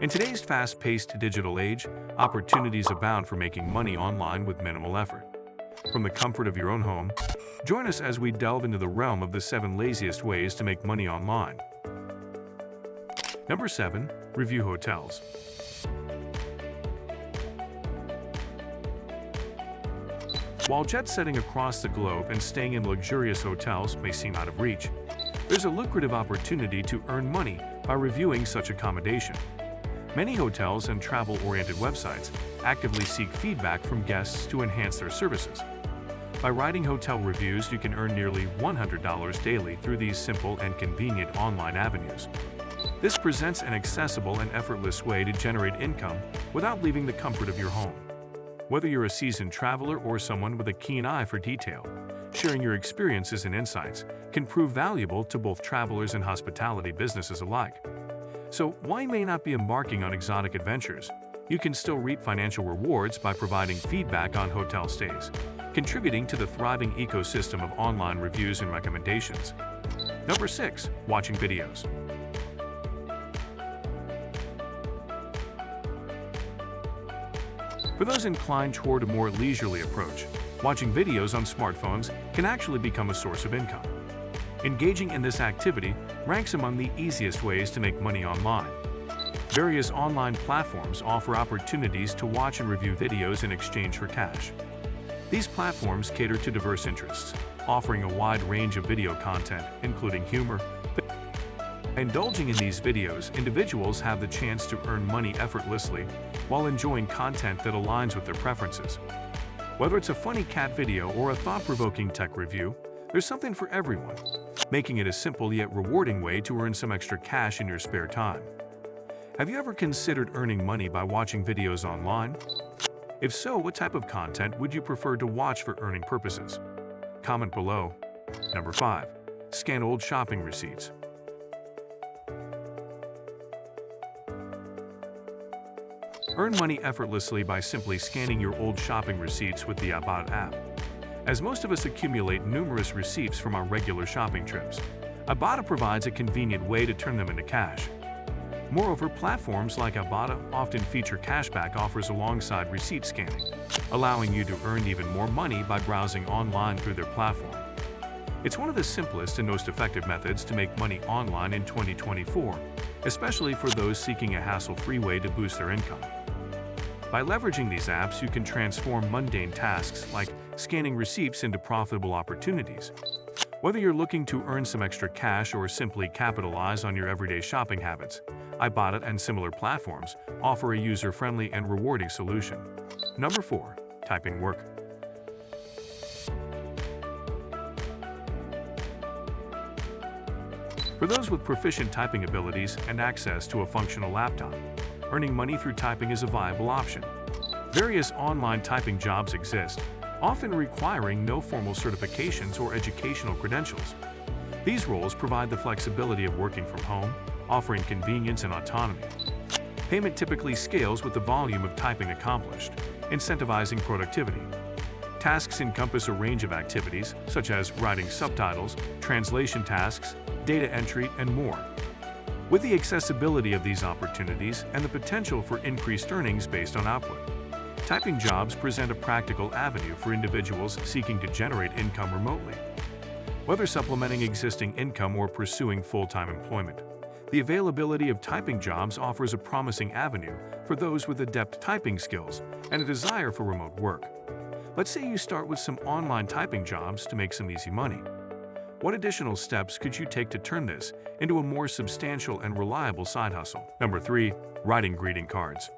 In today's fast-paced digital age, opportunities abound for making money online with minimal effort. From the comfort of your own home, join us as we delve into the realm of the 7 laziest ways to make money online. Number 7. Review hotels. While jet-setting across the globe and staying in luxurious hotels may seem out of reach, there's a lucrative opportunity to earn money by reviewing such accommodation. Many hotels and travel-oriented websites actively seek feedback from guests to enhance their services. By writing hotel reviews, you can earn nearly $100 daily through these simple and convenient online avenues. This presents an accessible and effortless way to generate income without leaving the comfort of your home. Whether you're a seasoned traveler or someone with a keen eye for detail, sharing your experiences and insights can prove valuable to both travelers and hospitality businesses alike. So, while you may not be embarking on exotic adventures, you can still reap financial rewards by providing feedback on hotel stays, contributing to the thriving ecosystem of online reviews and recommendations. Number 6. Watching videos. For those inclined toward a more leisurely approach, watching videos on smartphones can actually become a source of income. Engaging in this activity ranks among the easiest ways to make money online. Various online platforms offer opportunities to watch and review videos in exchange for cash. These platforms cater to diverse interests, offering a wide range of video content, including humor. By indulging in these videos, individuals have the chance to earn money effortlessly while enjoying content that aligns with their preferences. Whether it's a funny cat video or a thought-provoking tech review, there's something for everyone, making it a simple yet rewarding way to earn some extra cash in your spare time. Have you ever considered earning money by watching videos online? If so, what type of content would you prefer to watch for earning purposes? Comment below. Number 5. Scan old shopping receipts. Earn money effortlessly by simply scanning your old shopping receipts with the Ibotta app. As most of us accumulate numerous receipts from our regular shopping trips, Ibotta provides a convenient way to turn them into cash. Moreover, platforms like Ibotta often feature cashback offers alongside receipt scanning, allowing you to earn even more money by browsing online through their platform. It's one of the simplest and most effective methods to make money online in 2024, especially for those seeking a hassle-free way to boost their income. By leveraging these apps, you can transform mundane tasks like scanning receipts into profitable opportunities. Whether you're looking to earn some extra cash or simply capitalize on your everyday shopping habits, Ibotta and similar platforms offer a user-friendly and rewarding solution. Number 4. Typing work. For those with proficient typing abilities and access to a functional laptop, earning money through typing is a viable option. Various online typing jobs exist, often requiring no formal certifications or educational credentials. These roles provide the flexibility of working from home, offering convenience and autonomy. Payment typically scales with the volume of typing accomplished, incentivizing productivity. Tasks encompass a range of activities, such as writing subtitles, translation tasks, data entry, and more. With the accessibility of these opportunities and the potential for increased earnings based on output, typing jobs present a practical avenue for individuals seeking to generate income remotely. Whether supplementing existing income or pursuing full-time employment, the availability of typing jobs offers a promising avenue for those with adept typing skills and a desire for remote work. Let's say you start with some online typing jobs to make some easy money. What additional steps could you take to turn this into a more substantial and reliable side hustle? Number 3. Writing greeting cards.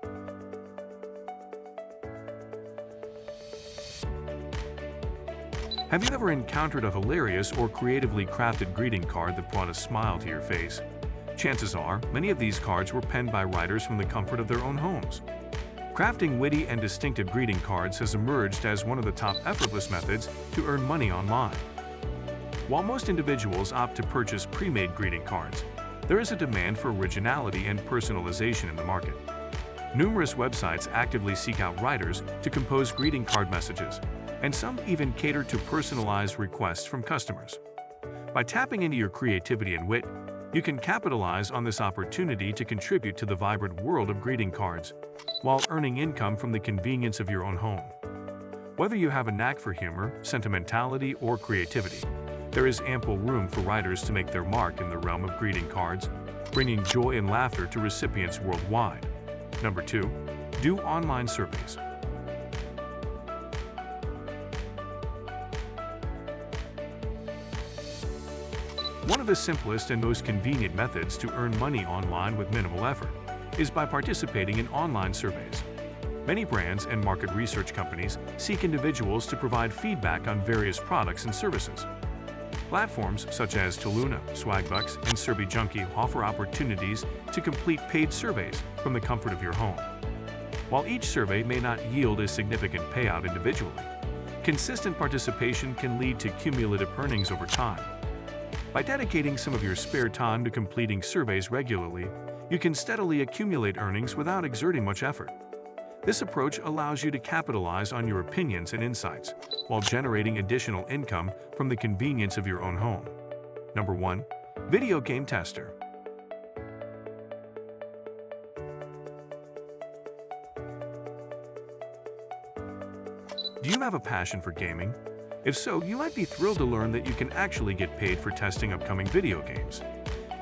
Have you ever encountered a hilarious or creatively crafted greeting card that brought a smile to your face? Chances are, many of these cards were penned by writers from the comfort of their own homes. Crafting witty and distinctive greeting cards has emerged as one of the top effortless methods to earn money online. While most individuals opt to purchase pre-made greeting cards, there is a demand for originality and personalization in the market. Numerous websites actively seek out writers to compose greeting card messages, and some even cater to personalized requests from customers. By tapping into your creativity and wit, You can capitalize on this opportunity to contribute to the vibrant world of greeting cards, while earning income from the convenience of your own home. Whether you have a knack for humor, sentimentality, or creativity, there is ample room for writers to make their mark in the realm of greeting cards, bringing joy and laughter to recipients worldwide. Number 2. Do online surveys. One of the simplest and most convenient methods to earn money online with minimal effort is by participating in online surveys. Many brands and market research companies seek individuals to provide feedback on various products and services. Platforms such as Toluna, Swagbucks, and SurveyJunkie offer opportunities to complete paid surveys from the comfort of your home. While each survey may not yield a significant payout individually, consistent participation can lead to cumulative earnings over time. By dedicating some of your spare time to completing surveys regularly, you can steadily accumulate earnings without exerting much effort. This approach allows you to capitalize on your opinions and insights while generating additional income from the convenience of your own home. Number 1. Video game tester. Do you have a passion for gaming? If so, you might be thrilled to learn that you can actually get paid for testing upcoming video games.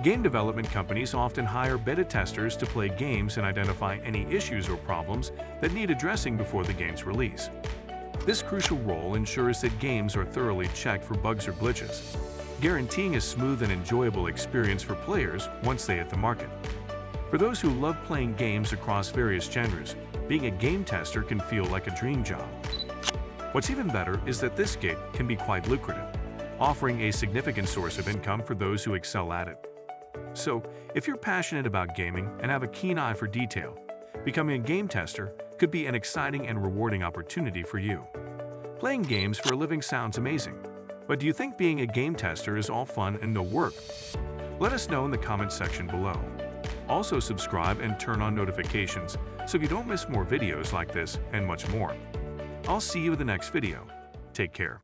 Game development companies often hire beta testers to play games and identify any issues or problems that need addressing before the game's release. This crucial role ensures that games are thoroughly checked for bugs or glitches, guaranteeing a smooth and enjoyable experience for players once they hit the market. For those who love playing games across various genres, being a game tester can feel like a dream job. What's even better is that this gig can be quite lucrative, offering a significant source of income for those who excel at it. So, if you're passionate about gaming and have a keen eye for detail, becoming a game tester could be an exciting and rewarding opportunity for you. Playing games for a living sounds amazing, but do you think being a game tester is all fun and no work? Let us know in the comments section below. Also subscribe and turn on notifications so you don't miss more videos like this and much more. I'll see you in the next video. Take care.